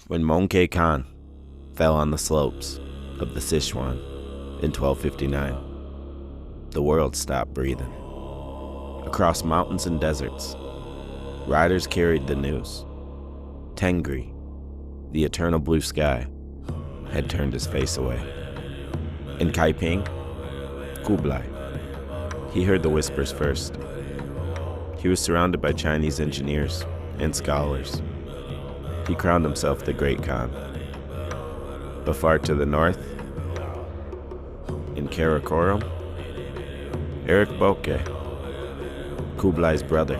When Möngke Khan fell on the slopes of the Sichuan in 1259, the world stopped breathing. Across mountains and deserts, riders carried the news. Tengri, the eternal blue sky, had turned his face away. In Kaiping, Kublai, he heard the whispers first. He was surrounded by Chinese engineers and scholars. He crowned himself the Great Khan. But far to the north, in Karakoram, Berke, Kublai's brother,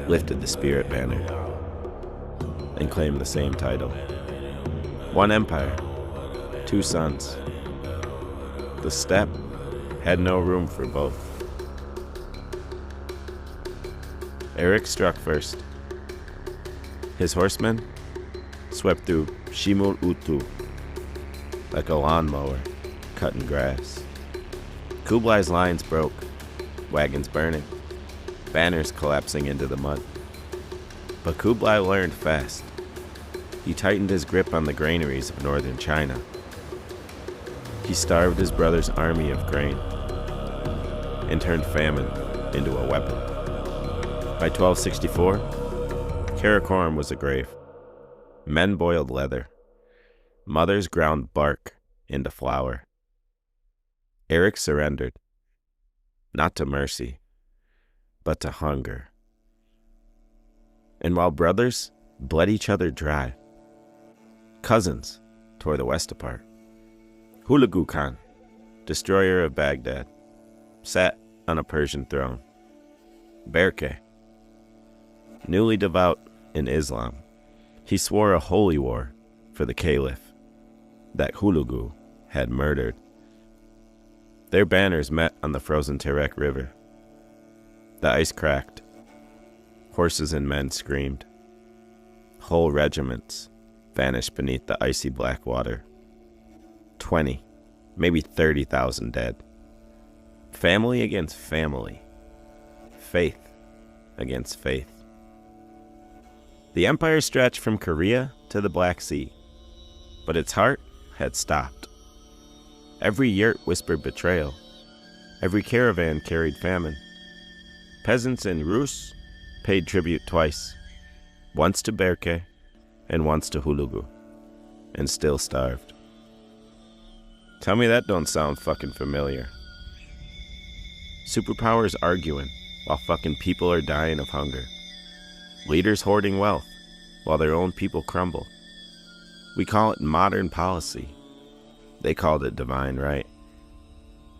lifted the spirit banner and claimed the same title. One empire, two sons. The steppe had no room for both. Erik struck first. His horsemen swept through Shimul Utu like a lawnmower cutting grass. Kublai's lines broke, wagons burning, banners collapsing into the mud. But Kublai learned fast. He tightened his grip on the granaries of northern China. He starved his brother's army of grain and turned famine into a weapon. By 1264, Karakoram was a grave. Men boiled leather. Mothers ground bark into flour. Erik surrendered, not to mercy, but to hunger. And while brothers bled each other dry, cousins tore the West apart. Hülegü Khan, destroyer of Baghdad, sat on a Persian throne. Berke, newly devout in Islam, he swore a holy war for the caliph that Hülegü had murdered. Their banners met on the frozen Terek River. The ice cracked. Horses and men screamed. Whole regiments vanished beneath the icy black water. 20, maybe 30,000 dead. Family against family. Faith against faith. The empire stretched from Korea to the Black Sea, but its heart had stopped. Every yurt whispered betrayal. Every caravan carried famine. Peasants in Rus paid tribute twice, once to Berke and once to Hülegü, and still starved. Tell me that don't sound fucking familiar. Superpowers arguing while fucking people are dying of hunger. Leaders hoarding wealth while their own people crumble. We call it modern policy. They called it divine right.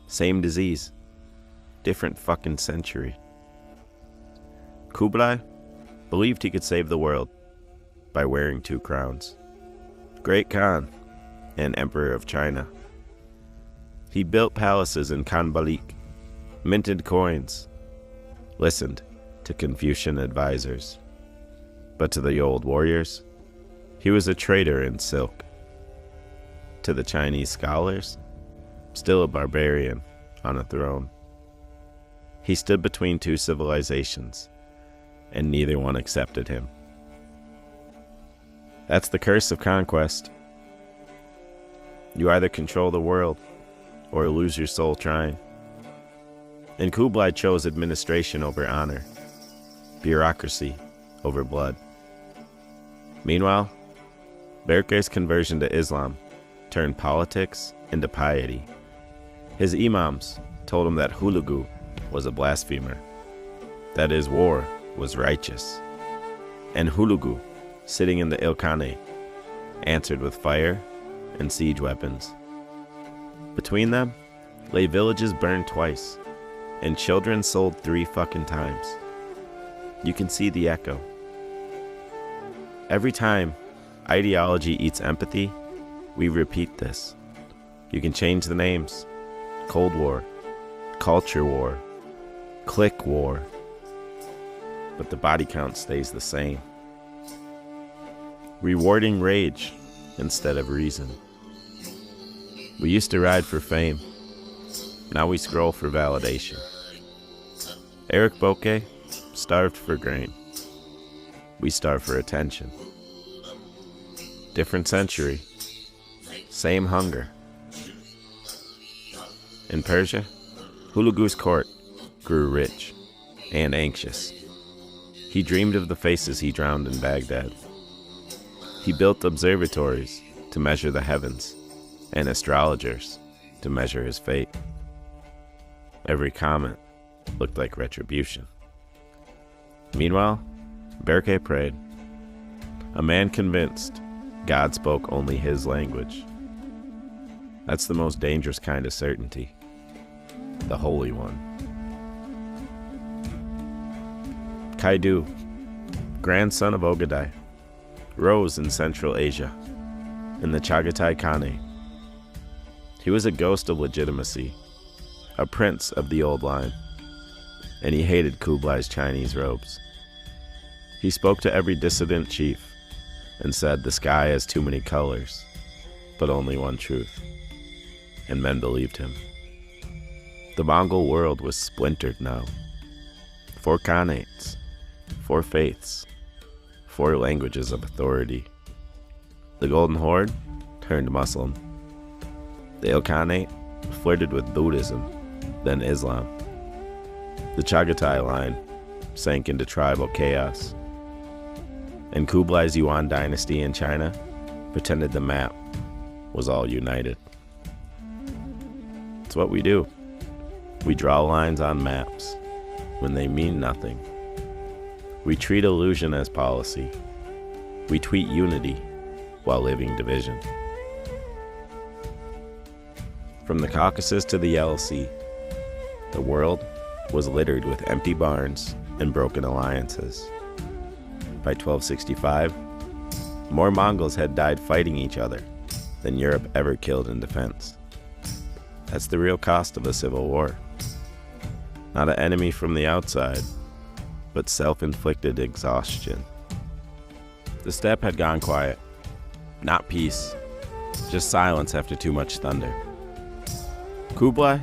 Same disease, different fucking century. Kublai believed he could save the world by wearing two crowns. Great Khan and Emperor of China. He built palaces in Khanbalik, minted coins, listened to Confucian advisors. But to the old warriors, he was a traitor in silk. To the Chinese scholars, still a barbarian on a throne. He stood between two civilizations, and neither one accepted him. That's the curse of conquest. You either control the world, or lose your soul trying. And Kublai chose administration over honor, bureaucracy over blood. Meanwhile, Berke's conversion to Islam turned politics into piety. His imams told him that Hülegü was a blasphemer, that his war was righteous. And Hülegü, sitting in the Ilkhanate, answered with fire and siege weapons. Between them lay villages burned twice, and children sold 3 fucking times. You can see the echo. Every time ideology eats empathy, we repeat this. You can change the names. Cold War, Culture War, Click War. But the body count stays the same. Rewarding rage instead of reason. We used to ride for fame. Now we scroll for validation. Erik Boke starved for grain. We starve for attention. Different century, same hunger. In Persia, Hülegü's court grew rich and anxious. He dreamed of the faces he drowned in Baghdad. He built observatories to measure the heavens and astrologers to measure his fate. Every comet looked like retribution. Meanwhile, Berke prayed. A man convinced God spoke only his language. That's the most dangerous kind of certainty. The Holy One. Kaidu, grandson of Ogedai, rose in Central Asia, in the Chagatai Khanate. He was a ghost of legitimacy, a prince of the old line, and he hated Kublai's Chinese robes. He spoke to every dissident chief and said the sky has too many colors, but only one truth, and men believed him. The Mongol world was splintered now. 4 khanates, 4 faiths, 4 languages of authority. The Golden Horde turned Muslim. The Ilkhanate flirted with Buddhism, then Islam. The Chagatai line sank into tribal chaos. And Kublai's Yuan dynasty in China pretended the map was all united. It's what we do. We draw lines on maps when they mean nothing. We treat illusion as policy. We tweet unity while living division. From the Caucasus to the Yellow Sea, the world was littered with empty barns and broken alliances. By 1265, more Mongols had died fighting each other than Europe ever killed in defense. That's the real cost of a civil war. Not an enemy from the outside, but self-inflicted exhaustion. The steppe had gone quiet. Not peace, just silence after too much thunder. Kublai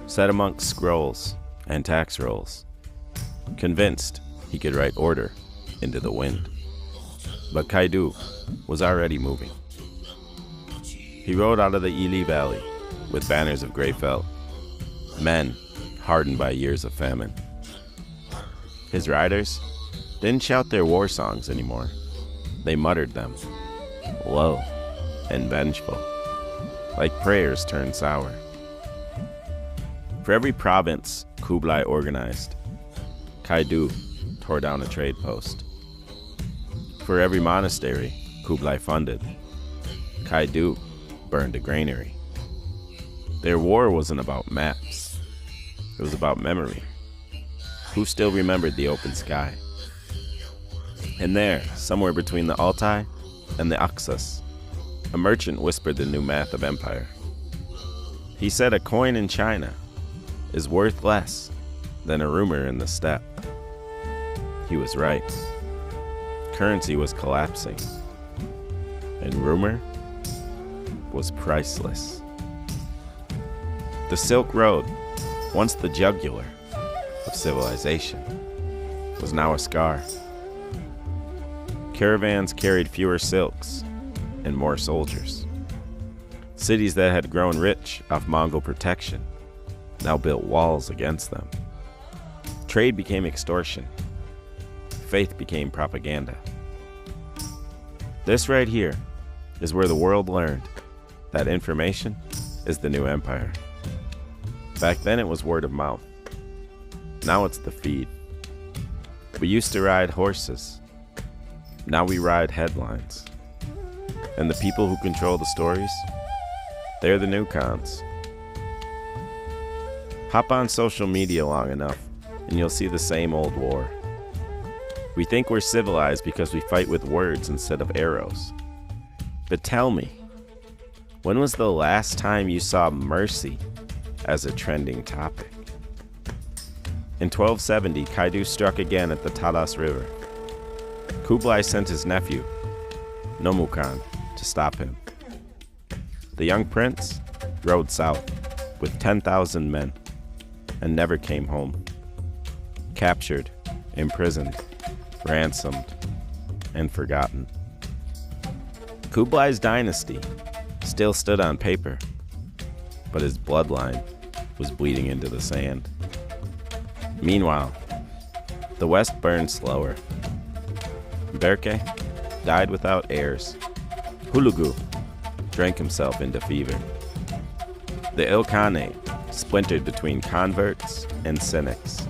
sat amongst scrolls and tax rolls, convinced he could write order into the wind. But Kaidu was already moving. He rode out of the Ili Valley with banners of gray felt, men hardened by years of famine. His riders didn't shout their war songs anymore. They muttered them, low and vengeful, like prayers turned sour. For every province Kublai organized, Kaidu tore down a trade post. For every monastery Kublai funded, Kaidu burned a granary. Their war wasn't about maps. It was about memory. Who still remembered the open sky? And there, somewhere between the Altai and the Oxus, a merchant whispered the new math of empire. He said a coin in China is worth less than a rumor in the steppe. He was right. Currency was collapsing, and rumor was priceless. The Silk Road, once the jugular of civilization, was now a scar. Caravans carried fewer silks and more soldiers. Cities that had grown rich off Mongol protection now built walls against them. Trade became extortion. Faith became propaganda. This right here is where the world learned that information is the new empire. Back then it was word of mouth. Now it's the feed. We used to ride horses. Now we ride headlines. And the people who control the stories, they're the new cons. Hop on social media long enough and you'll see the same old war. We think we're civilized because we fight with words instead of arrows. But tell me, when was the last time you saw mercy as a trending topic? In 1270, Kaidu struck again at the Talas River. Kublai sent his nephew, Nomukhan, to stop him. The young prince rode south with 10,000 men and never came home. Captured, imprisoned, ransomed, and forgotten. Kublai's dynasty still stood on paper, but his bloodline was bleeding into the sand. Meanwhile, the West burned slower. Berke died without heirs. Hülegü drank himself into fever. The Ilkhanate splintered between converts and cynics.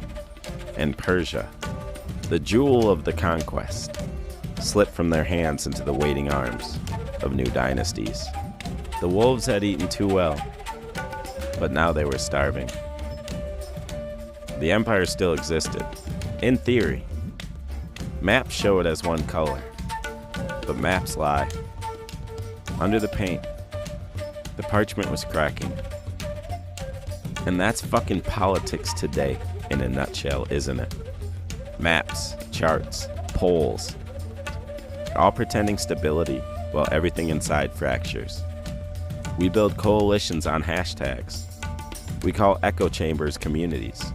And Persia, the jewel of the Conquest, slipped from their hands into the waiting arms of new dynasties. The wolves had eaten too well, but now they were starving. The empire still existed, in theory. Maps show it as one color, but maps lie. Under the paint, the parchment was cracking. And that's fucking politics today in a nutshell, isn't it? Maps, charts, polls, all pretending stability while everything inside fractures. We build coalitions on hashtags. We call echo chambers communities.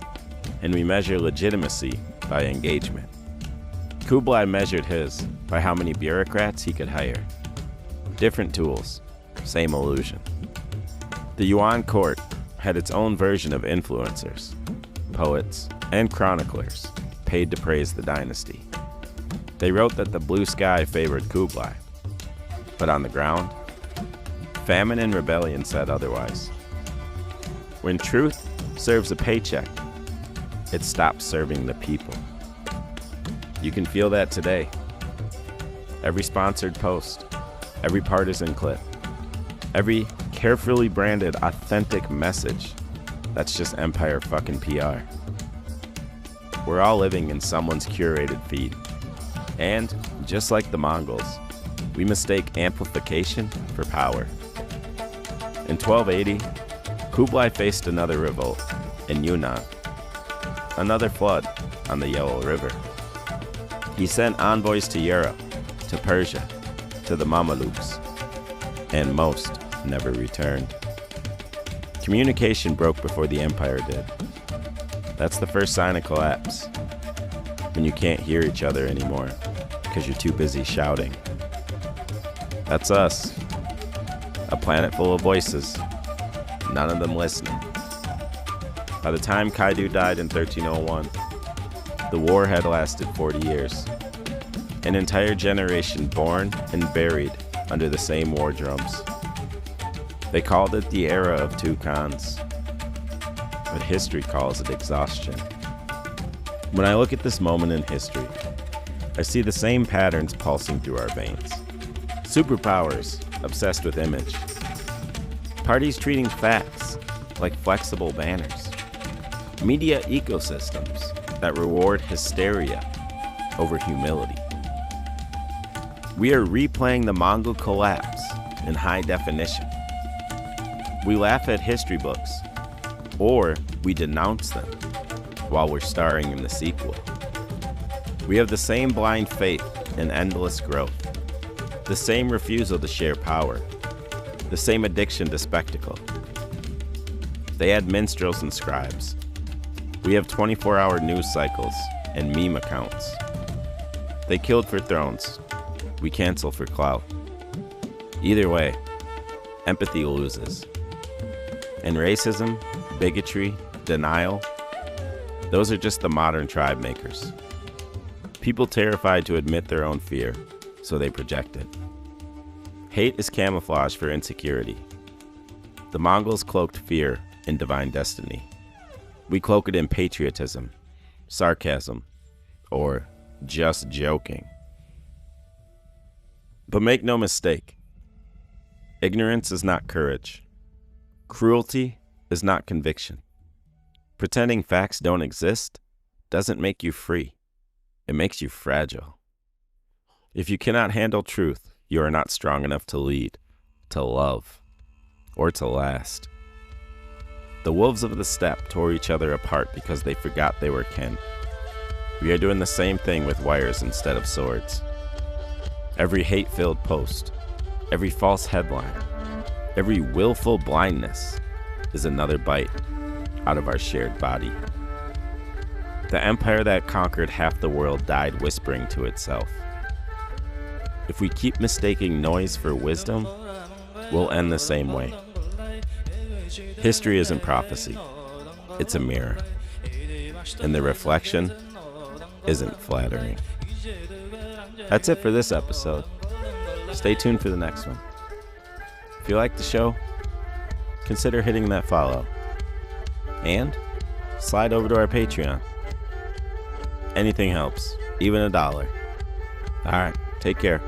And we measure legitimacy by engagement. Kublai measured his by how many bureaucrats he could hire. Different tools, same illusion. The Yuan court had its own version of influencers, poets, and chroniclers paid to praise the dynasty. They wrote that the blue sky favored Kublai, but on the ground, famine and rebellion said otherwise. When truth serves a paycheck, it stops serving the people. You can feel that today. Every sponsored post, every partisan clip, every carefully branded authentic message, that's just empire fucking PR. We're all living in someone's curated feed. And, just like the Mongols, we mistake amplification for power. In 1280, Kublai faced another revolt in Yunnan, another flood on the Yellow River. He sent envoys to Europe, to Persia, to the Mamelukes, and most never returned. Communication broke before the empire did. That's the first sign of collapse, when you can't hear each other anymore because you're too busy shouting. That's us, a planet full of voices, none of them listening. By the time Kaidu died in 1301, the war had lasted 40 years. An entire generation born and buried under the same war drums. They called it the era of two Khans, but history calls it exhaustion. When I look at this moment in history, I see the same patterns pulsing through our veins. Superpowers obsessed with image. Parties treating facts like flexible banners. Media ecosystems that reward hysteria over humility. We are replaying the Mongol collapse in high definition. We laugh at history books, or we denounce them while we're starring in the sequel. We have the same blind faith in endless growth, the same refusal to share power, the same addiction to spectacle. They had minstrels and scribes. We have 24-hour news cycles and meme accounts. They killed for thrones. We cancel for clout. Either way, empathy loses. And racism, bigotry, denial, those are just the modern tribe makers. People terrified to admit their own fear, so they project it. Hate is camouflage for insecurity. The Mongols cloaked fear in divine destiny. We cloak it in patriotism, sarcasm, or just joking. But make no mistake, ignorance is not courage. Cruelty is not conviction. Pretending facts don't exist doesn't make you free. It makes you fragile. If you cannot handle truth, you are not strong enough to lead, to love, or to last. The wolves of the steppe tore each other apart because they forgot they were kin. We are doing the same thing with wires instead of swords. Every hate-filled post, every false headline, every willful blindness is another bite out of our shared body. The empire that conquered half the world died whispering to itself. If we keep mistaking noise for wisdom, we'll end the same way. History isn't prophecy, it's a mirror. And the reflection isn't flattering. That's it for this episode. Stay tuned for the next one. If you like the show, consider hitting that follow. And slide over to our Patreon. Anything helps, even $1. Alright, take care.